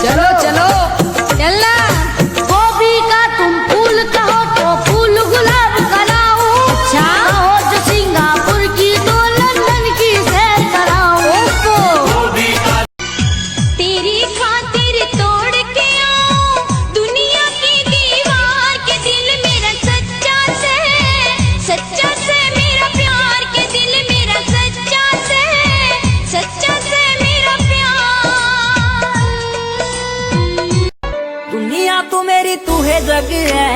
चलो चलो चलना। गोभी का तुम फूल कहो तो फूल गुलाब कराओ। अच्छा हो जो सिंगापुर की तो लंदन की सैर कराओ। तेरी खातिर तोड़ के आओ दुनिया की दीवार के दिल मेरा सच्चा से मेरा प्यार के दिल मेरा सच्चा से मेरा प्यार। दुनिया तू मेरी तू है जग है,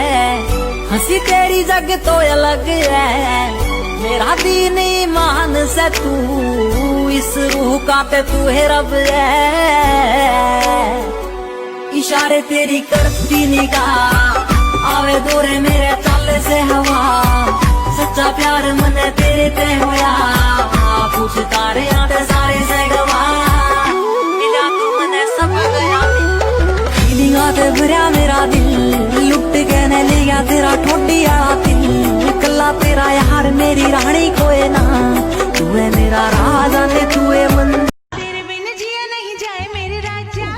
हंसी तेरी जग तो अलग है। मेरा दीन ईमान से तू, इस रूह का पे तू है रब है। इशारे तेरी करती निगाह आवे दूरे मेरे ताले से हवा। सच्चा प्यार मने तेरे ते होया, पूछ तारे आते सारे से गवा। मिला तू मने सब गया, फीलिंगा ते भरा मेरा दिल। लुट के ने लिया तेरा ठोडिया दिल। कल्ला तेरा यार मेरी रानी कोई ना, तू है मेरा राजा ते तू है मन। तेरे बिन जिया नहीं जाए मेरे राजा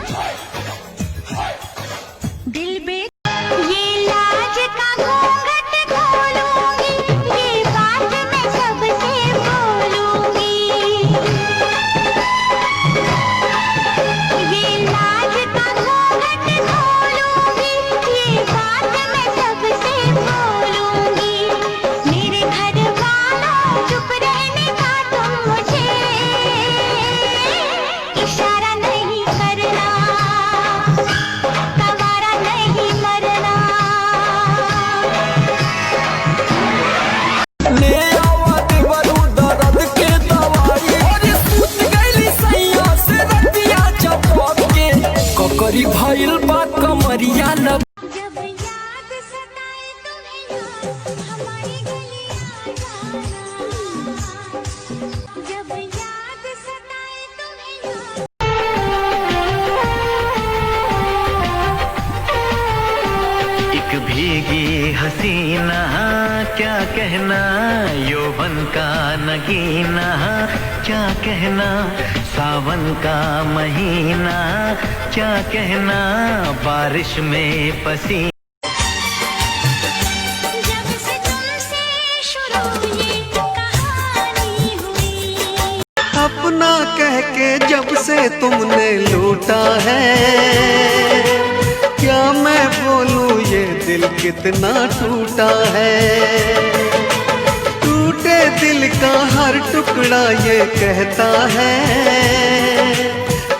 दिल बे। ये लाज का घूंघट खोलूंगी, ये बात मैं सबसे बोलूंगी। ये लाज का घूंघट खोलूंगी, ये बात मैं सबसे बोलूंगी। मेरे घर वालों चुप रहने का तुम मुझे इशारा नहीं करना, गवारा नहीं मरना। ले आवा देवरू दर्द के दवाई, और सूत गईली सैया से रतिया चपक के। ककरी भइल बा कमरिया न। जब याद सताए तुम्हें हमारी गलियां जाना। जब याद सताए तुम्हें एक भीगी हसीना क्या कहना, यौवन का नगीना क्या कहना, सावन का महीना क्या कहना, बारिश में पसीना। जब से तुमसे शुरू ये कहानी हुई। अपना कह के जब से तुमने लूटा है, क्या मैं बोलूं ये दिल कितना टूटा है। टूटे दिल का हर टुकड़ा ये कहता है,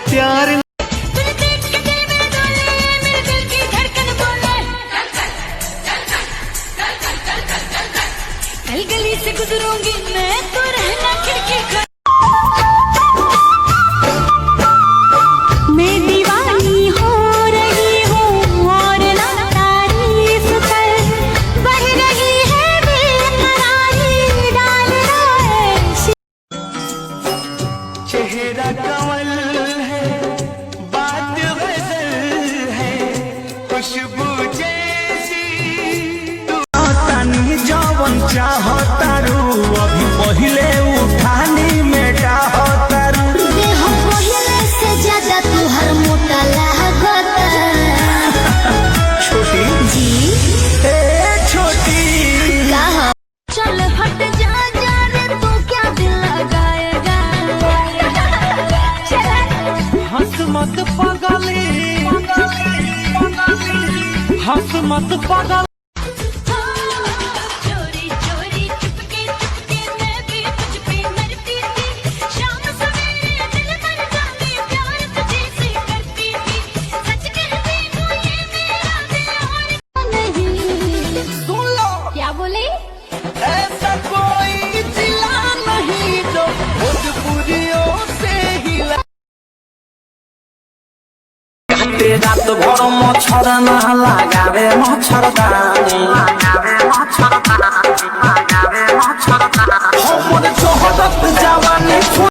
प्यार तुझे देख के दिल मेरा डोले, मेरे दिल की धड़कन बोले। कल गली से गुजरूंगी मैं तो रहना खिड़की खोले। मैं दीवानी हो रही हूँ और ना तारीफ कर, बह रही है बेकरारी डाल रहा चेहरा कमल है, बात गजल है, खुशबू जैसी तू। तानी जवन चाहो तारू, अभी पहिले उठानी में डाहो तारू। देह पहिले से ज्यादा तू हर मोटा लागता। छोटी जी ए छोटी, कहा चल हट जा जा रे तू क्या दिल लगाएगा। हंस मत पागली, हंस मत पागल। चोरी चोरी चुपके चुपके मैं भी तुझ पे मरती थी। शाम सवेरे दिल मर जाती, प्यार तुझे से करती थी। सच कहती हूँ ये मेरा दिल और नहीं। सुन लो, क्या बोले? ऐसा कोई जिला नहीं जो भोजपुरियों से हिला। रात भर मच्छर न लगावे मच्छरदानी, हमर चोहरत जा